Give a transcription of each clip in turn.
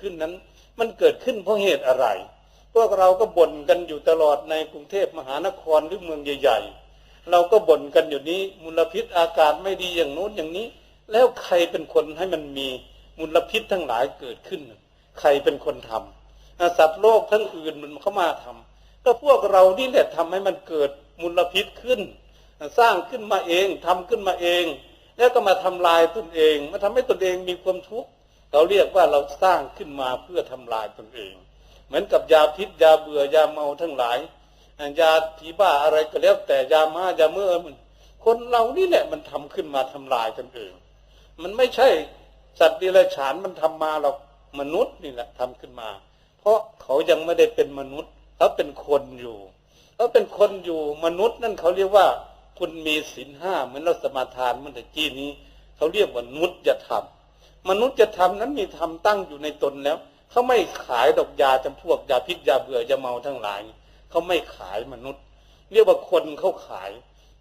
ขึ้นนั้นมันเกิดขึ้นเพราะเหตุอะไรพวกเราก็บ่นกันอยู่ตลอดในกรุงเทพมหานครหรือเมืองใหญ่ๆเราก็บ่นกันอยู่นี้มลพิษอากาศไม่ดีอย่างโน้นอย่างนี้แล้วใครเป็นคนให้มันมีมลพิษทั้งหลายเกิดขึ้นใครเป็นคนทำสัตว์โลกทั้งอื่นมันเข้ามาทำก็พวกเรานี่แหละทำให้มันเกิดมลพิษขึ้นสร้างขึ้นมาเองทำขึ้นมาเองแล้วก็มาทำลายตนเองมาทำให้ตนเองมีความทุกข์เราเรียกว่าเราสร้างขึ้นมาเพื่อทำลายตนเองเหมือนกับยาพิษยาเบื่อยาเมาทั้งหลายยาผีบ้าอะไรก็แล้วแต่ยาม้ายาเมื่อมันคนเรานี่แหละมันทำขึ้นมาทำลายตนเองมันไม่ใช่สัตว์เดรัจฉานมันทำมาหรอกมนุษย์นี่แหละทำขึ้นมาเพราะเขายังไม่ได้เป็นมนุษย์เขาเป็นคนอยู่เขาเป็นคนอยู่มนุษย์นั่นเขาเรียกว่าคุณมีศีลห้าเหมือนเราสมาทานเมื่อกี้นี้เขาเรียกว่ามนุษย์ธรรมมนุษย์ธรรมนั้นมีธรรมตั้งอยู่ในตนแล้วเขาไม่ขายดอกยาจำพวกยาพิษยาเบื่อยาเมาทั้งหลายเขาไม่ขายมนุษย์เรียกว่าคนเขาขาย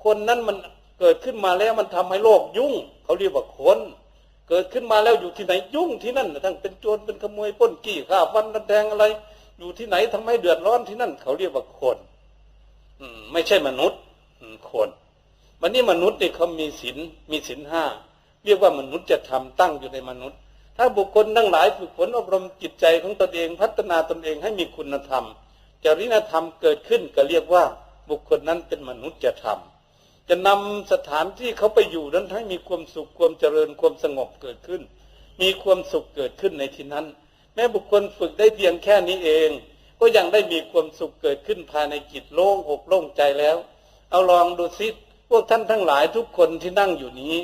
คนนั้นมันเกิดขึ้นมาแล้วมันทำให้โลกยุ่งเขาเรียกว่าคนเกิดขึ้นมาแล้วอยู่ที่ไหนยุ่งที่นั่นทั้งเป็นโจรเป็นขโมยปล้นกี้ฆ่าฟันแทงอะไรอยู่ที่ไหนทำให้เดือดร้อนที่นั่นเขาเรียกว่าคนไม่ใช่มนุษย์คนวันนี้มนุษย์นี่เขามีศีลห้าเรียกว่ามนุษย์จะทำตั้งอยู่ในมนุษย์ถ้าบุคคลทั้งหลายฝึกฝนอบรมจิตใจของตนเองพัฒนาตนเองให้มีคุณธรรมจริยธรรมเกิดขึ้นก็เรียกว่าบุคคลนั้นเป็นมนุษย์ธรรมจะนำสถานที่เขาไปอยู่นั้นให้มีความสุขความเจริญความสงบเกิดขึ้นมีความสุขเกิดขึ้นในที่นั้นแม้บุคคลฝึกได้เพียงแค่นี้เองก็ยังได้มีความสุขเกิดขึ้นภายในจิตโล่งอกโล่งใจแล้วเอาลองดูซิพวกท่านทั้งหลายทุกคนที่นั่งอยู่นี้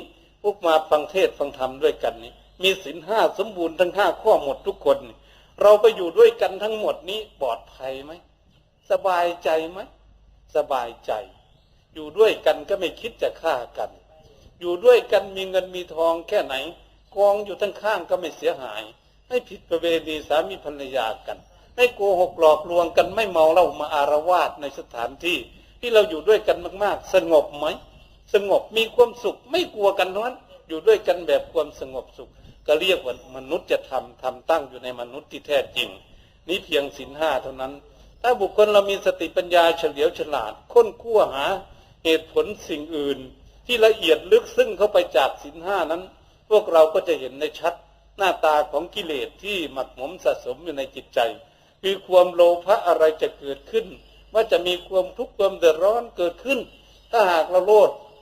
พวกมาฟังเทศน์ฟังธรรมด้วยกันนี้มีศีลห้าสมบูรณ์ทั้งห้าข้อหมดทุกคนเราไปอยู่ด้วยกันทั้งหมดนี้ปลอดภัยไหมสบายใจไหมสบายใจอยู่ด้วยกันก็ไม่คิดจะฆ่ากันอยู่ด้วยกันมีเงินมีทองแค่ไหนกองอยู่ทั้งข้างก็ไม่เสียหายไม่ผิดประเวณีสามีภรรยากันไม่โกหกหลอกลวงกันไม่เมาเหล้ามาอารวาสในสถานที่ที่เราอยู่ด้วยกันมากๆสงบไหมสงบมีความสุขไม่กลัวกันนั้นอยู่ด้วยกันแบบความสงบสุขก็เรียกว่ามนุษย์จะทำตั้งอยู่ในมนุษย์ที่แท้จริงนี้เพียงศีลห้าเท่านั้นถ้าบุคคลเรามีสติปัญญาเฉลียวฉลาดค้นคว้าหาเหตุผลสิ่งอื่นที่ละเอียดลึกซึ้งเข้าไปจากศีลห้านั้นพวกเราก็จะเห็นในชัดหน้าตาของกิเลสที่หมักหมมสะสมอยู่ในจิตใจคือความโลภะอะไรจะเกิดขึ้นว่าจะมีความทุกข์ความเดือดร้อนเกิดขึ้นถ้าหากเรา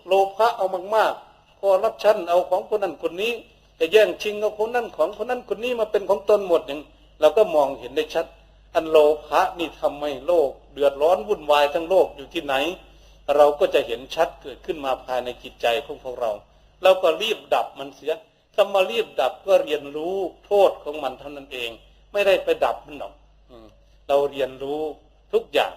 โลภะเอามากๆคอร์รัปชันเอาของคนนั้นคนนี้จะแย่งชิงเอาคนนั้นของคนนั้นคนนี้มาเป็นของตนหมดอย่างเราก็มองเห็นได้ชัดอันโลภะนี่ทำให้โลกเดือดร้อนวุ่นวายทั้งโลกอยู่ที่ไหนเราก็จะเห็นชัดเกิดขึ้นมาภายในจิตใจของพวกเราเราก็รีบดับมันเสียถ้ามารีบดับก็เรียนรู้โทษของมันเท่านั้นเองไม่ได้ไปดับมันหรอกเราเรียนรู้ทุกอย่าง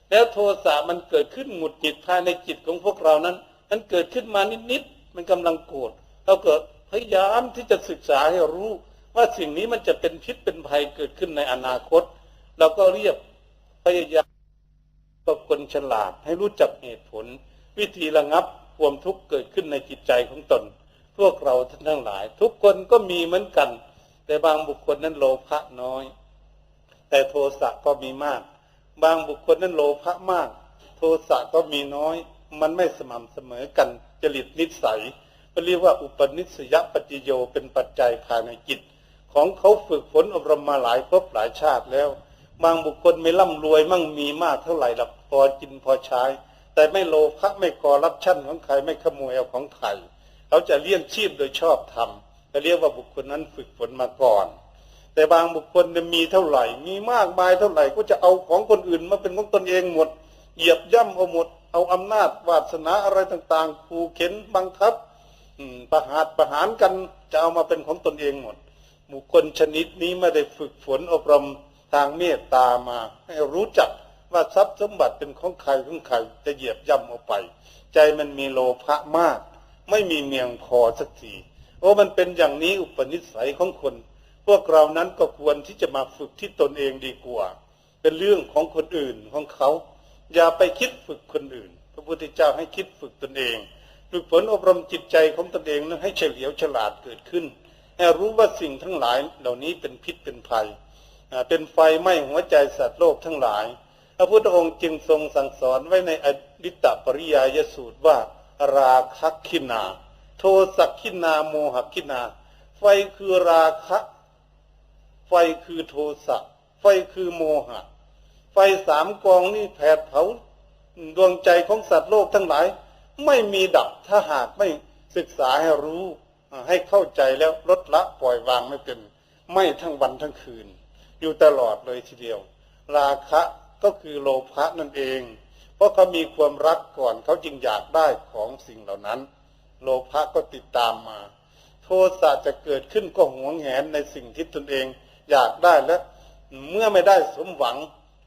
แล้วโทสะมันเกิดขึ้นหงุดหงิดภายในจิตของพวกเรานั้นมันเกิดขึ้นมานิดๆมันกำลังโกรธเราเกิดพยายามที่จะศึกษาให้รู้ว่าสิ่งนี้มันจะเป็นพิษเป็นภัยเกิดขึ้นในอนาคตเราก็เรียบพยายามกับคนฉลาดให้รู้จักเหตุผลวิธีระงับความทุกข์เกิดขึ้นในจิตใจของตนพวกเราท่านทั้งหลายทุกคนก็มีเหมือนกันแต่บางบุคคลนั้นโลภะน้อยแต่โทสะก็มีมากบางบุคคลนั้นโลภะมากโทสะก็มีน้อยมันไม่สม่ำเสมอกันจริตนิสัยเรียกว่าอุปนิสัยปัจจโยเป็นปัจจัยภายในจิตของเขาฝึกฝนอบรมมาหลายภพหลายชาติแล้วบางบุคคลไม่ร่ำรวยมั่งมีมากเท่าไหร่หรอกพอกินพอใช้แต่ไม่โลภะไม่คอร์รัปชันของใครไม่ขโมยเอาของใครเขาจะเลี้ยงชีพโดยชอบธรรมจะเรียกว่าบุคคลนั้นฝึกฝนมาก่อนแต่บางบุคคลมีเท่าไหร่มีมากมายเท่าไหร่ก็จะเอาของคนอื่นมาเป็นของตนเองหมดเหยียบย่ำเอาหมดเอาอำนาจวาสนาอะไรต่างๆขู่เข็นบังคับประหารกันจะเอามาเป็นของตนเองหมดบุคคลชนิดนี้ไม่ได้ฝึกฝนอบรมทางเมตตามาให้รู้จักว่าทรัพย์สมบัติเป็นของใครจะเหยียบย่ำเอาไปใจมันมีโลภะมากไม่มีเมียงพอสักทีมันเป็นอย่างนี้อุปนิสัยของคนพวกเรานั้นก็ควรที่จะมาฝึกที่ตนเองดีกว่าเป็นเรื่องของคนอื่นของเขาอย่าไปคิดฝึกคนอื่นพระพุทธเจ้าให้คิดฝึกตนเองฝึกฝนอบรมจิตใจของตนเองนั้นให้เฉลียวฉลาดเกิดขึ้น ให้รู้ว่าสิ่งทั้งหลายเหล่านี้เป็นพิษเป็นภัยเป็นไฟไหม้หัวใจสัตว์โลกทั้งหลายพระพุทธองค์จึงทรงสั่งสอนไว้ในอดิตตปริยายสูตรว่าราคะขินาโทสะขินาโมหขินาไฟคือราคะไฟคือโทสะไฟคือโมหะไฟสามกองนี่แผดเผาดวงใจของสัตว์โลกทั้งหลายไม่มีดับถ้าหากไม่ศึกษาให้รู้ให้เข้าใจแล้วลดละปล่อยวางไม่เป็นไม่ทั้งวันทั้งคืนอยู่ตลอดเลยทีเดียวราคะก็คือโลภะนั่นเองเพราะเขามีความรักก่อนเขาจึงอยากได้ของสิ่งเหล่านั้นโลภะก็ติดตามมาโทสะจะเกิดขึ้นก็หวงแหนในสิ่งที่ตนเองอยากได้และเมื่อไม่ได้สมหวัง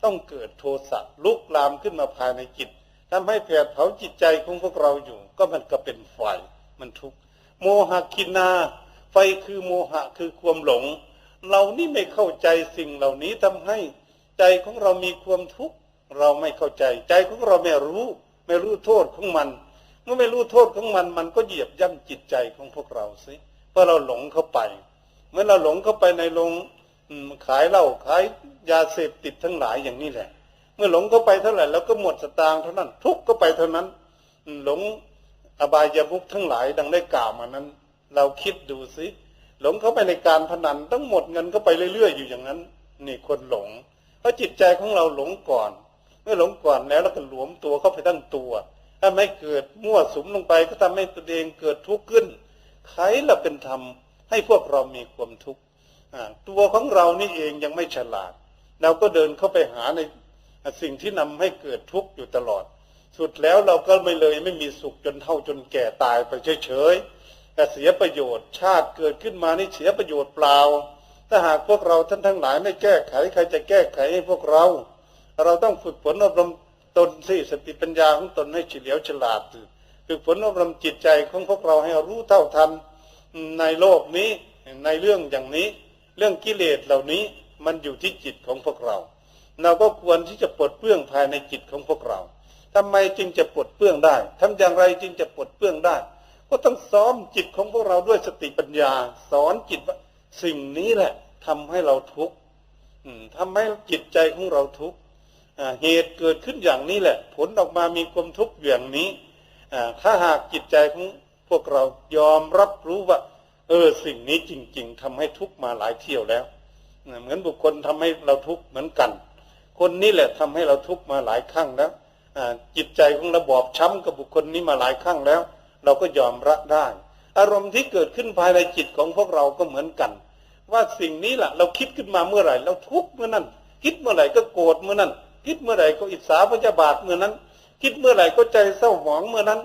ต้องเกิดโทสะลุกลามขึ้นมาภายในจิตทำให้แผดเผาจิตใจของพวกเราอยู่ก็มันก็เป็นไฟมันทุกข์โมหคินาไฟคือโมหะคือความหลงเรานี่ไม่เข้าใจสิ่งเหล่านี้ทำให้ใจของเรามีความทุกข์เราไม่เข้าใจใจของเราไม่รู้โทษของมันเมื่อไม่รู้โทษของมันมันก็เหยียบย่ำจิตใจของพวกเราสิเพราะเราหลงเข้าไปเมื่อเราหลงเข้าไปในโรงขายเหล้าขายยาเสพติดทั้งหลายอย่างนี้แหละเมื่อหลงเข้าไปเท่าไหร่แล้วก็หมดสตางค์เท่านั้นทุกข์ก็ไปเท่านั้นหลงอบายมุขทั้งหลายดังได้กล่าวมานั้นเราคิดดูสิหลงเข้าไปในการพนันต้องหมดเงินเข้าไปเรื่อยๆอยู่อย่างนั้นนี่คนหลงเพราะจิตใจของเราหลงก่อนเมื่อหลงก่อนแล้วเราก็หลวมตัวเข้าไปทั้งตัวถ้าไม่เกิดมั่วสุมลงไปก็ทำให้ตัวเองเกิดทุกข์ขึ้นใครละเป็นธรรมให้พวกเรามีความทุกข์ตัวของเรานี่เองยังไม่ฉลาดเราก็เดินเข้าไปหาในสิ่งที่นำให้เกิดทุกข์อยู่ตลอดสุดแล้วเราก็ไม่มีสุขจนเฒ่าจนแก่ตายไปเฉยๆแต่เสียประโยชน์ชาติเกิดขึ้นมานี่เสียประโยชน์เปล่าถ้าหากพวกเราท่านทั้งหลายไม่แก้ไขใครจะแก้ไขให้พวกเราต้องฝึกฝนอบรมตนสิสติปัญญาของตนให้เฉลียวฉลาดฝึกฝนอบรมจิตใจของพวกเราให้รู้เท่าทันในโลกนี้ในเรื่องอย่างนี้เรื่องกิเลสเหล่านี้มันอยู่ที่จิตของพวกเราก็ควรที่จะปลดเปลื้องภายในจิตของพวกเราทำไมจึงจะปลดเปลื้องได้ทำอย่างไรจึงจะปลดเปลื้องได้ก็ต้องซ้อมจิตของพวกเราด้วยสติปัญญาสอนจิตว่าสิ่งนี้แหละทำให้เราทุกข์ทำให้จิตใจของเราทุกข์เหตุเกิดขึ้นอย่างนี้แหละผลออกมามีความทุกข์อย่างนี้ถ้าหากจิตใจของพวกเรายอมรับรู้ว่าสิ่งนี้จริงๆทำให้ทุกข์มาหลายเที่ยวแล้วเหมือนบุคคลทำให้เราทุกข์เหมือนกันคนนี้แหละทำให้เราทุกข์มาหลายครั้งแล้วจิตใจของเราบอบช้ำกับบุคคลนี้มาหลายครั้งแล้วเราก็ยอมรับได้อารมณ์ที่เกิดขึ้นภายในจิตของพวกเราก็เหมือนกันว่าสิ่งนี้แหละเราคิดขึ้นมาเมื่อไหร่เราทุกข์เมื่อนั้นคิดเมื่อไหร่ก็โกรธเมื่อนั้นคิดเมื่อไหร่ก็อิจฉาพยาบาทเมื่อนั้นคิดเมื่อไหร่ก็ใจเศร้าหมองเมื่อนั้น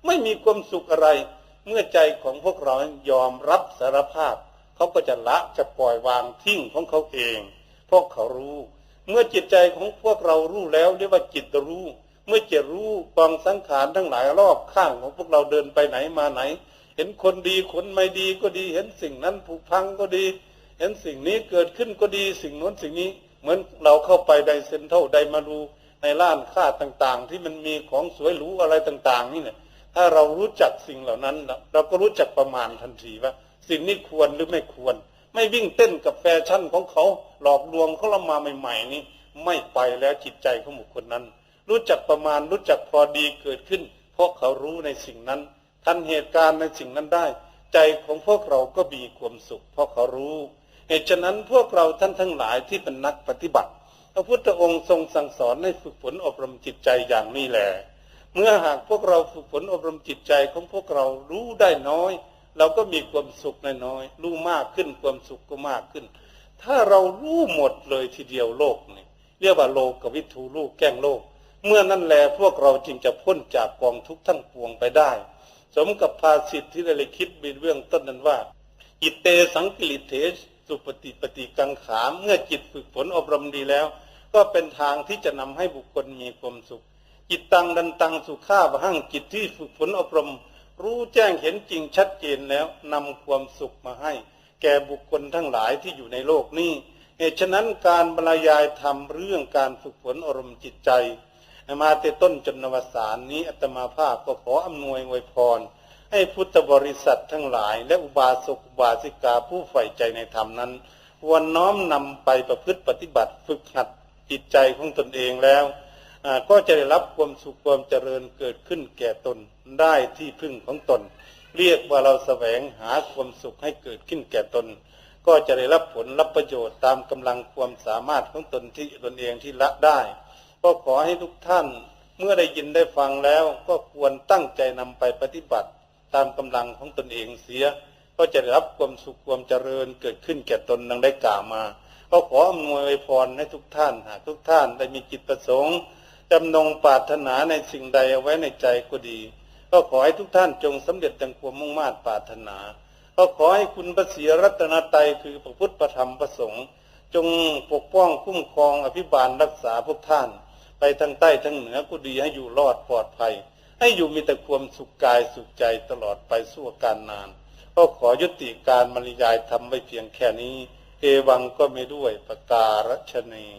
ไม่มีความสุขอะไรเมื่อใจของพวกเรายอมรับสารภาพเขาก็จะละจะปล่อยวางทิ้งของเขาเองเพราะเขารู้เมื่อจิตใจของพวกเรารู้แล้วเรียกว่าจิตรู้เมื่อจิตรู้กองสังขารทั้งหลายรอบข้างของพวกเราเดินไปไหนมาไหนเห็นคนดีคนไม่ดีก็ดีเห็นสิ่งนั้นผุพังก็ดีเห็นสิ่งนี้เกิดขึ้นก็ดีสิ่งโน้นสิ่งนี้เหมือนเราเข้าไปในเซ็นทรัลไดมารูในร้านค้าต่างๆที่มันมีของสวยหรูอะไรต่างๆนี่เนี่ยถ้าเรารู้จักสิ่งเหล่านั้นเราก็รู้จักประมาณทันทีว่าสิ่งนี้ควรหรือไม่ควรไม่วิ่งเต้นกับแฟชั่นของเขาหลอกลวงเขาเรามาใหม่ๆนี่ไม่ไปแล้วจิตใจของบุคคลนั้นรู้จักประมาณรู้จักพอดีเกิดขึ้นเพราะเขารู้ในสิ่งนั้นทันเหตุการณ์ในสิ่งนั้นได้ใจของพวกเราก็มีความสุขเพราะเขารู้เหตุฉะนั้นพวกเราท่านทั้งหลายที่เป็นนักปฏิบัติพระพุทธองค์ทรงสั่งสอนให้ฝึกฝนอบรมจิตใจอย่างนี้แหละเมื่อหากพวกเราฝึกฝนอบรมจิตใจของพวกเรารู้ได้น้อยเราก็มีความสุขน้อยรู้มากขึ้นความสุขก็มากขึ้นถ้าเรารู้หมดเลยทีเดียวโลกนี่เรียกว่าโลกวิทูลูกแก้งโลกเมื่อนั้นแลพวกเราจึงจะพ้นจากกองทุกข์ทั้งปวงไปได้สมกับภาษิตที่ได้คิดในเรื่องต้นนั้นว่าอิเตสังกิริเถสุปฏิปฏิกังขามเมื่อจิตฝึกฝนอบรมดีแล้วก็เป็นทางที่จะนำให้บุคคลมีความสุขจิตตังดันตังสุขาบหังจิตที่ฝึกฝนอบรมรู้แจ้งเห็นจริงชัดเจนแล้วนำความสุขมาให้แก่บุคคลทั้งหลายที่อยู่ในโลกนี้เหตุฉะนั้นการบรรยายธรรมเรื่องการฝึกฝนอารมณ์จิตใจมาแต่ต้นจนอวสานนี้อาตมาภาพก็ขออำนวยอวยพร ให้พุทธบริษัททั้งหลายและอุบาสกอุบาสิกาผู้ใฝ่ใจในธรรมนั้นควรน้อมนำไปประพฤติปฏิบัติฝึกหัดจิตใจของตนเองแล้วก็จะได้รับความสุขความเจริญเกิดขึ้นแก่ตนได้ที่พึ่งของตนเรียกว่าเราแสวงหาความสุขให้เกิดขึ้นแก่ตนก็จะได้รับผลรับประโยชน์ตามกำลังความสามารถของตนที่ตนเองที่ละได้ก็ขอให้ทุกท่านเมื่อได้ยินได้ฟังแล้วก็ควรตั้งใจนำไปปฏิบัติตามกำลังของตนเองเสียก็จะได้รับความสุขความเจริญเกิดขึ้นแก่ตนดังได้กล่าวมาก็ขออำนวยพรให้ทุกท่านหากทุกท่านได้มีจิตประสงค์จำนงปรารถนาในสิ่งใดเอาไว้ในใจก็ดีก็ขอให้ทุกท่านจงสำเร็จดังความมุ่งมา่ปรารถนาก็ขอให้คุณพระศรีรัตนตรัยคือพระพุทธพระธรรมพระสงฆ์จงปกป้องคุ้มครองอภิบาลรักษาพวกท่านไปทั้งใต้ทั้งเหนือก็ดีให้อยู่รอดปลอดภัยให้อยู่มีแต่ความสุขกายสุขใจตลอดไปสู่การนานก็ขอยุติการบรรยายธรรมไว้เพียงแค่นี้เอวังก็ไม่ด้วยประการฉะนี้